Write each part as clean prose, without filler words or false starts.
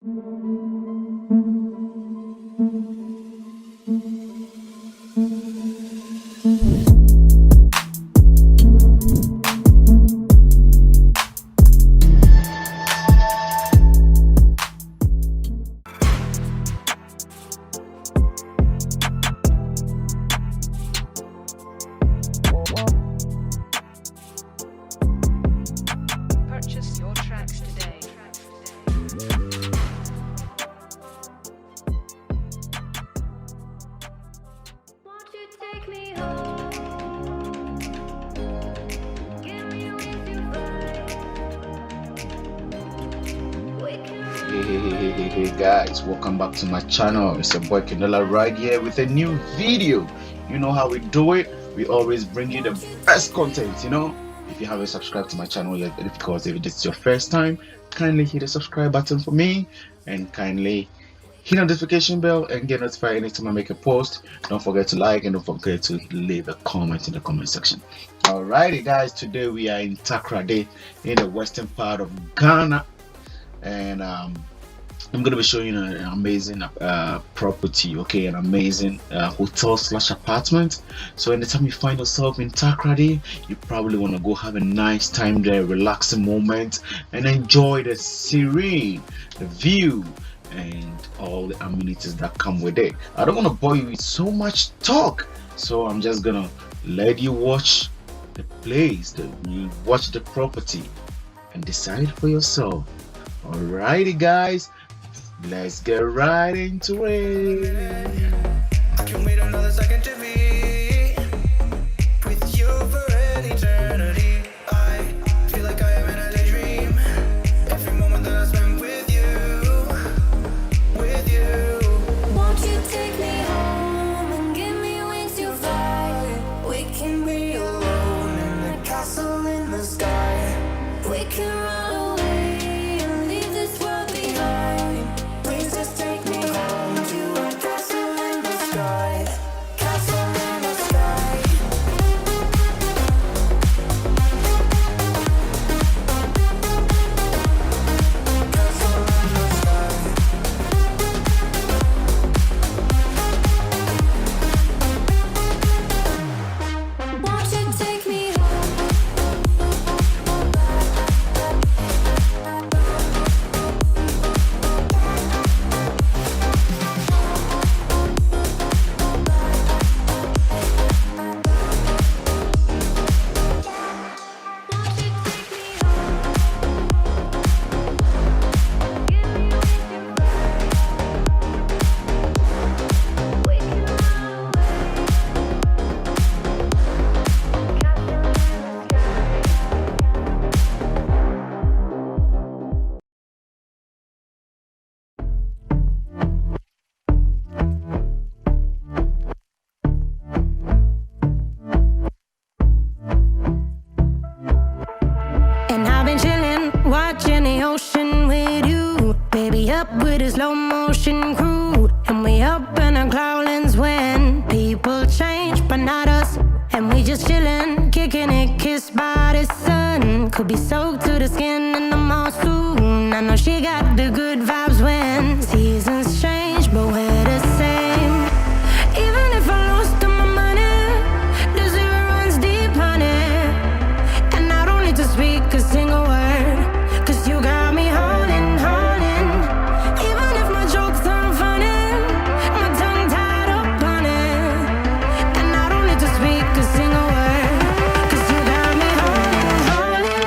Purchase your tracks today. Won't you take me home? Give me with you Hey guys, welcome back to my channel. It's your boy Kindola right here with a new video. You know how we do it. We always bring you the best content, you know. If you haven't subscribed to my channel yet, of course, if this is your first time, kindly hit the subscribe button for me and kindly hit the notification bell and get notified anytime I make a post. Don't forget to like and don't forget to leave a comment in the comment section. Alrighty guys, today we are in Takoradi in the western part of Ghana, and I'm gonna be showing you an amazing property, okay, an amazing hotel slash apartment. So anytime you find yourself in Takoradi, you probably want to go have a nice time there, relaxing moment, and enjoy the serene, the view, and all the amenities that come with it. I don't want to bore you with so much talk, so I'm just gonna let you watch the place, watch the property, and decide for yourself. Alrighty guys, let's get right into it. I can wait another second to be with you for an eternity. I feel like I am in a daydream. Every moment that I spend with you, with you. Won't you take me home and give me wings to fly? We can be alone in a castle in the sky. We can run away and leave this world behind. Please just take me home to a castle in the sky. Castle in the sky. Castle in the sky. Won't you take me And I've been chillin', watching the ocean with you. Baby, up with a slow motion crew. And we up in our cloudlands when people change, but not us. And we just chillin', kicking it, kissed by the sun. Could be soaked to the skin in the mall soon. I know she got the good vibes when seasons change, but we're the same. Even if I lost all my money, the zero runs deep, honey. And I don't need to speak a single word, 'cause you got me holding, holding. Even if my jokes aren't funny, my tongue tied up on it. And I don't need to speak a single word, 'cause you got me holding, holding.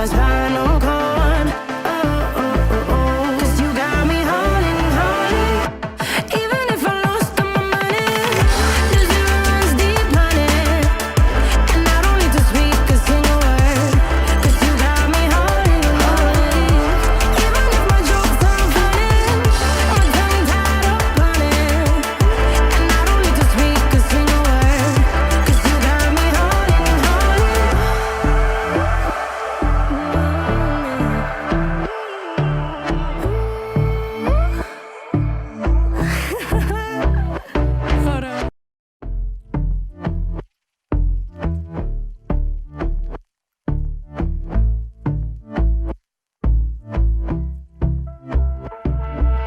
spinal cord. Oh, oh, oh, oh. 'Cause you got me holding, holding. Even if I lost all my money, the zero runs deep, honey. And I don't need to speak a single word, 'cause you got me holding, holding. Even if my jokes aren't funny, my tongue tied up on it. And I don't need to speak a single word, 'cause you got me holding, holding. Hold on.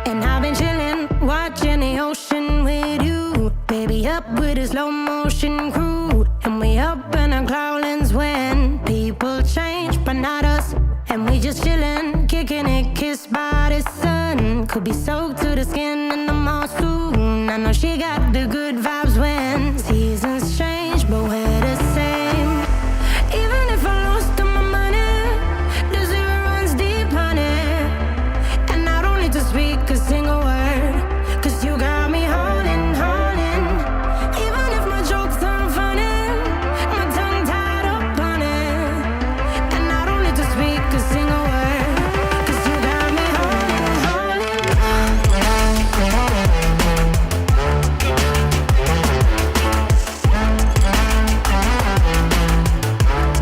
And I've been chillin', watching the ocean with you. Baby, up with a slow motion crew. And we up in our cloudlands when people change, but not us. And we just chillin', kicking it, kissed by the sun. Could be soaked to the skin in the mall soon. I know she got the good vibes when seasons change, but we're the same. Even if I lost all my money, the zero runs deep, honey. And I don't need to speak a single word, 'cause you got me holding, holding. Even if my jokes aren't funny, my tongue tied up on it. And I don't need to speak a single word, 'cause you got me holding, holding.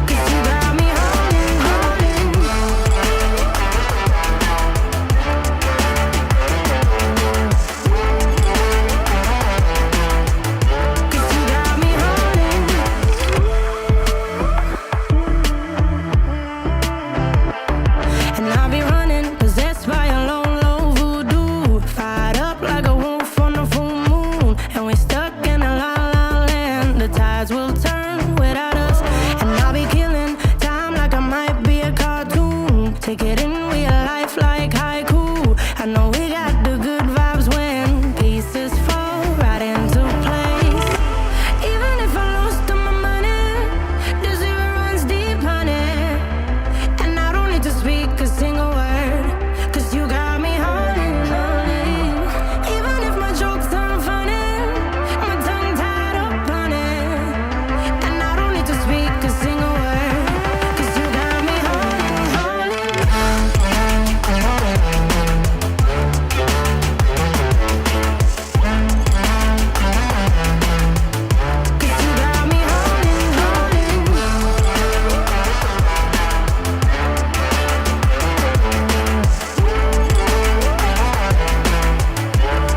'Cause you got me holding, holding. 'Cause you got me holding. And I'll be running, possessed by a low, low voodoo. Fired up like a wolf on a full moon. And we're stuck in a la la land. The tides will turn without us. And I'll be killing time like I might be a cartoon. Take it in real life like haiku. I know we got the good vibes when pieces fall right into place. Even if I lost all my money, the zero runs deep, honey. And I don't need to speak a single word, 'cause you got me holding, holding. Even if my jokes aren't funny, my tongue tied up on it. And I don't need to speak a single word, 'cause you got me holding, holding. 'Cause you got me holding, holding.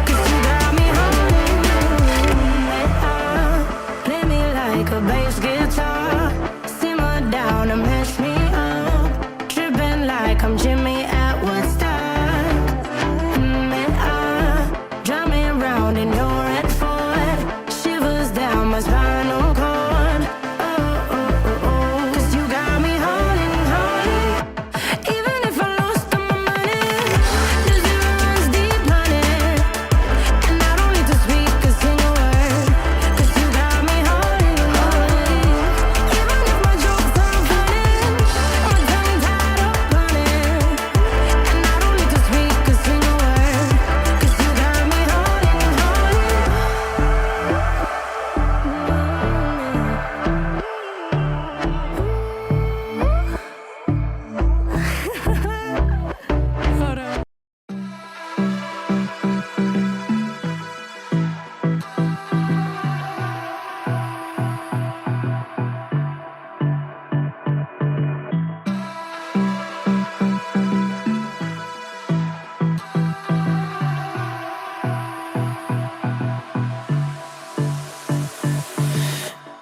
Cause you got me holding. Play me like a bass guitar. Simmer down and mash me up. Tripping like I'm Jimmy at Woodstock. Drumming round in your red Ford. Shivers down my spinal cord. Oh, oh, oh, oh. 'Cause you got me holding, holding. Even if I lost all my money, the zero runs deep, honey. And I don't need to speak a single word, 'cause you got me holding, holding. Even if my jokes aren't funny, my tongue tied up on it. And I don't need to speak a single word, 'cause you got me holding, holding. Hold on.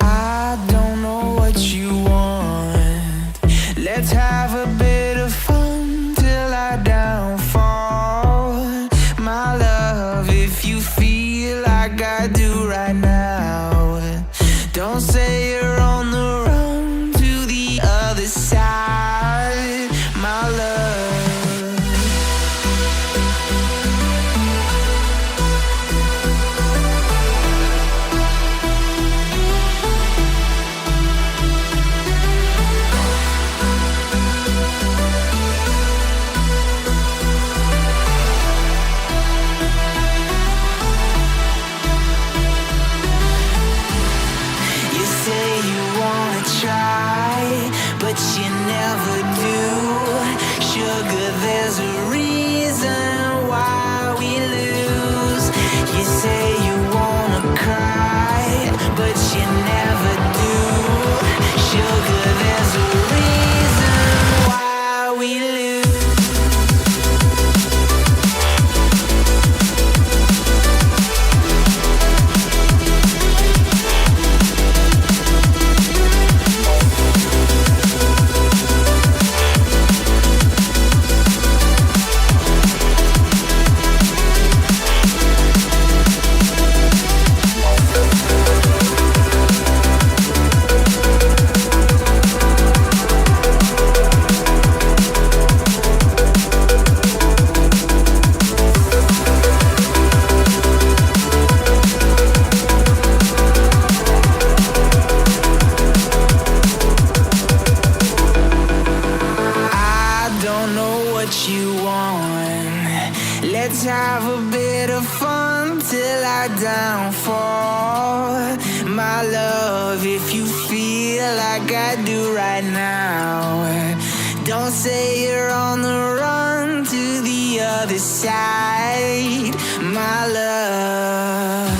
I don't know what you want. Let's have a bit of fun till I downfall. My love, if you feel like I do right now, don't say you're on the run to the other side, my love. there's a reason why we lose. You say you wanna cry, but you never do. Sugar, there's a reason why we lose. You want. Let's have a bit of fun till I downfall. My love, if you feel like I do right now, don't say you're on the run to the other side. My love,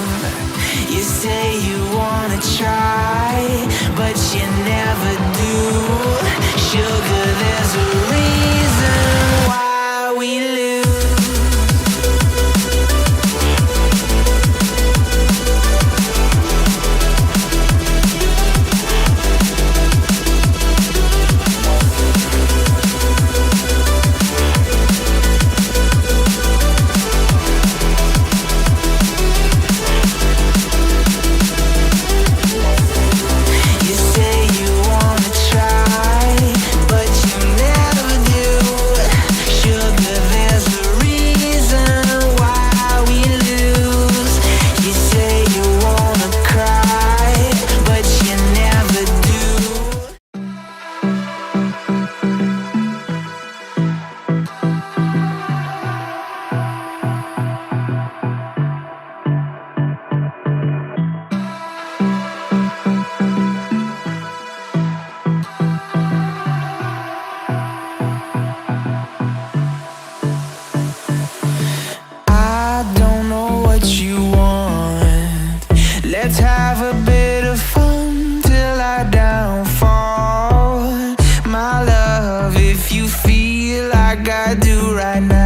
you say you wanna try, but you never do. Sugar, there's a reason why we lose. You say you wanna try, but you never do. Sugar, there's a reason why we lose. You say you wanna cry, but you never do. I don't know what you want. Let's have a bit of fun till I downfall. My love, if you feel like I do right now,